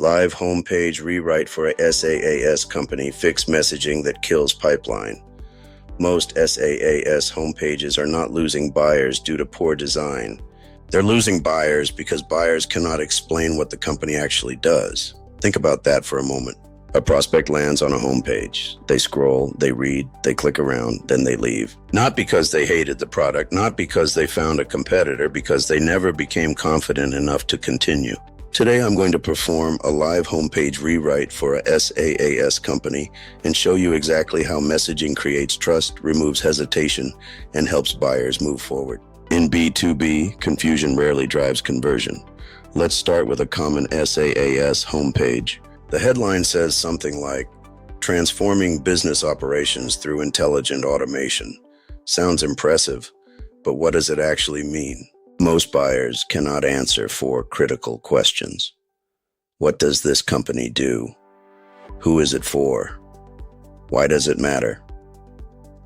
Live homepage rewrite for a SaaS company, fix messaging that kills pipeline. Most SaaS homepages are not losing buyers due to poor design. They're losing buyers because buyers cannot explain what the company actually does. Think about that for a moment. A prospect lands on a homepage. They scroll, they read, they click around, then they leave. Not because they hated the product, not because they found a competitor, because they never became confident enough to continue. Today, I'm going to perform a live homepage rewrite for a SaaS company and show you exactly how messaging creates trust, removes hesitation, and helps buyers move forward. In B2B, confusion rarely drives conversion. Let's start with a common SaaS homepage. The headline says something like, "Transforming business operations through intelligent automation." Sounds impressive, but what does it actually mean? Most buyers cannot answer four critical questions. What does this company do? Who is it for? Why does it matter?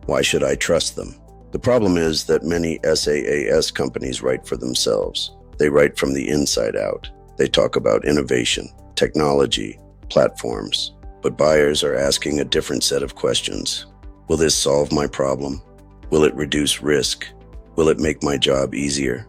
Why should I trust them? The problem is that many SaaS companies write for themselves. They write from the inside out. They talk about innovation, technology, platforms, but buyers are asking a different set of questions. Will this solve my problem? Will it reduce risk? Will it make my job easier?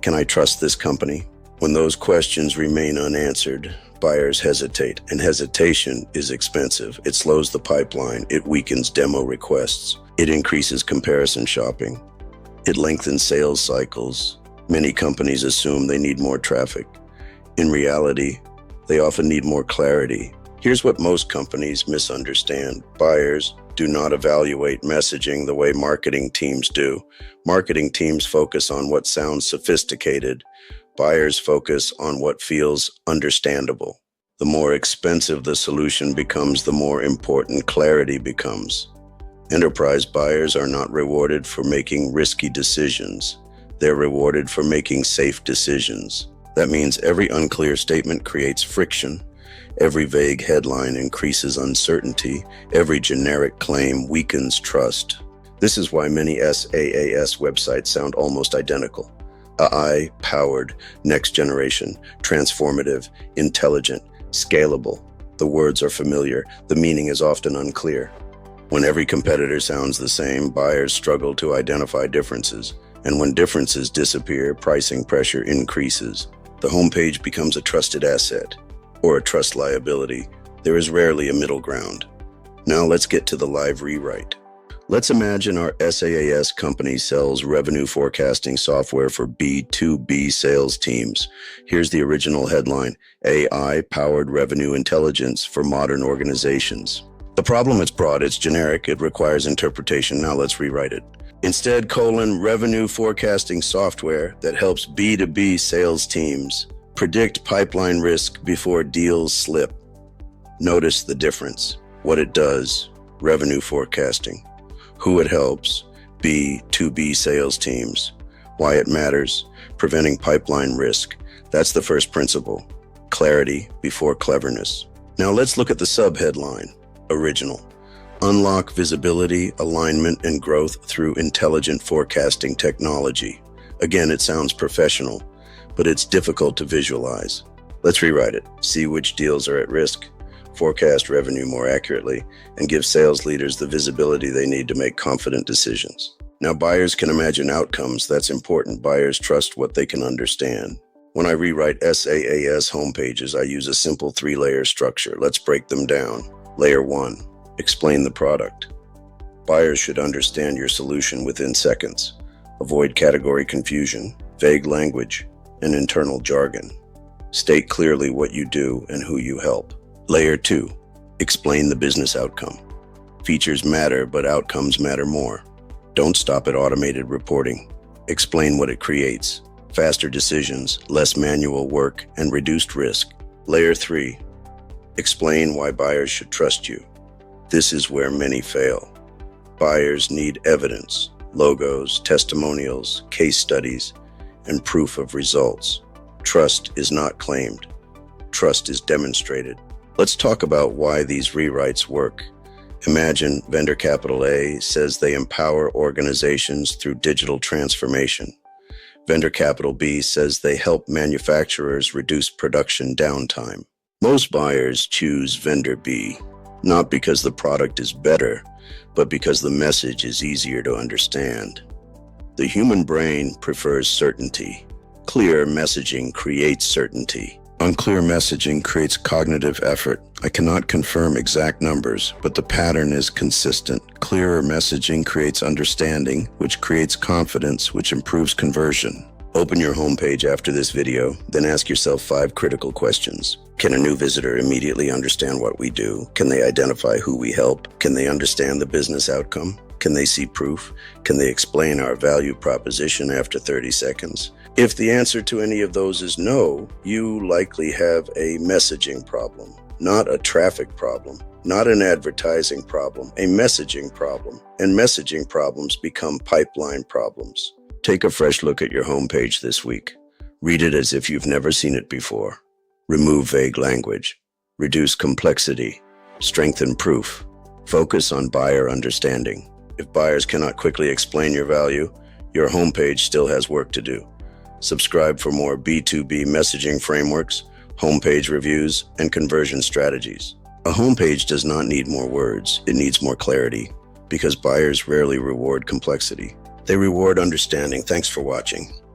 Can I trust this company? When those questions remain unanswered, buyers hesitate, and hesitation is expensive. It slows the pipeline. It weakens demo requests. It increases comparison shopping. It lengthens sales cycles. Many companies assume they need more traffic. In reality, they often need more clarity. Here's what most companies misunderstand. Buyers do not evaluate messaging the way marketing teams do. Marketing teams focus on what sounds sophisticated. Buyers focus on what feels understandable. The more expensive the solution becomes, the more important clarity becomes. Enterprise buyers are not rewarded for making risky decisions. They're rewarded for making safe decisions. That means every unclear statement creates friction. Every vague headline increases uncertainty. Every generic claim weakens trust. This is why many SaaS websites sound almost identical. AI-powered, next generation, transformative, intelligent, scalable. The words are familiar. The meaning is often unclear. When every competitor sounds the same, buyers struggle to identify differences. And when differences disappear, pricing pressure increases. The homepage becomes a trusted asset or a trust liability. There is rarely a middle ground. Now let's get to the live rewrite. Let's imagine our SaaS company sells revenue forecasting software for B2B sales teams. Here's the original headline: AI-powered revenue intelligence for modern organizations. The problem is broad, it's generic, it requires interpretation. Now let's rewrite it. Instead, revenue forecasting software that helps B2B sales teams predict pipeline risk before deals slip. Notice the difference. What it does, revenue forecasting. Who it helps, B2B sales teams. Why it matters, preventing pipeline risk. That's the first principle. Clarity before cleverness. Now let's look at the subheadline, original. Unlock visibility, alignment, and growth through intelligent forecasting technology. Again, it sounds professional, but it's difficult to visualize. Let's rewrite it. See which deals are at risk, forecast revenue more accurately, and give sales leaders the visibility they need to make confident decisions. Now, buyers can imagine outcomes. That's important. Buyers trust what they can understand. When I rewrite SaaS homepages, I use a simple 3-layer structure. Let's break them down. Layer 1. Explain the product. Buyers should understand your solution within seconds. Avoid category confusion, vague language, and internal jargon. State clearly what you do and who you help. Layer 2. Explain the business outcome. Features matter, but outcomes matter more. Don't stop at automated reporting. Explain what it creates. Faster decisions, less manual work, and reduced risk. Layer 3. Explain why buyers should trust you. This is where many fail. Buyers need evidence, logos, testimonials, case studies, and proof of results. Trust is not claimed. Trust is demonstrated. Let's talk about why these rewrites work. Imagine Vendor Capital A says they empower organizations through digital transformation. Vendor Capital B says they help manufacturers reduce production downtime. Most buyers choose vendor B, not because the product is better, but because the message is easier to understand. The human brain prefers certainty. Clear messaging creates certainty. Unclear messaging creates cognitive effort. I cannot confirm exact numbers, but the pattern is consistent. Clearer messaging creates understanding, which creates confidence, which improves conversion. Open your homepage after this video, then ask yourself 5 critical questions. Can a new visitor immediately understand what we do? Can they identify who we help? Can they understand the business outcome? Can they see proof? Can they explain our value proposition after 30 seconds? If the answer to any of those is no, you likely have a messaging problem, not a traffic problem, not an advertising problem, a messaging problem. And messaging problems become pipeline problems. Take a fresh look at your homepage this week. Read it as if you've never seen it before. Remove vague language. Reduce complexity. Strengthen proof. Focus on buyer understanding. If buyers cannot quickly explain your value, your homepage still has work to do. Subscribe for more B2B messaging frameworks, homepage reviews, and conversion strategies. A homepage does not need more words, it needs more clarity, because buyers rarely reward complexity. They reward understanding. Thanks for watching.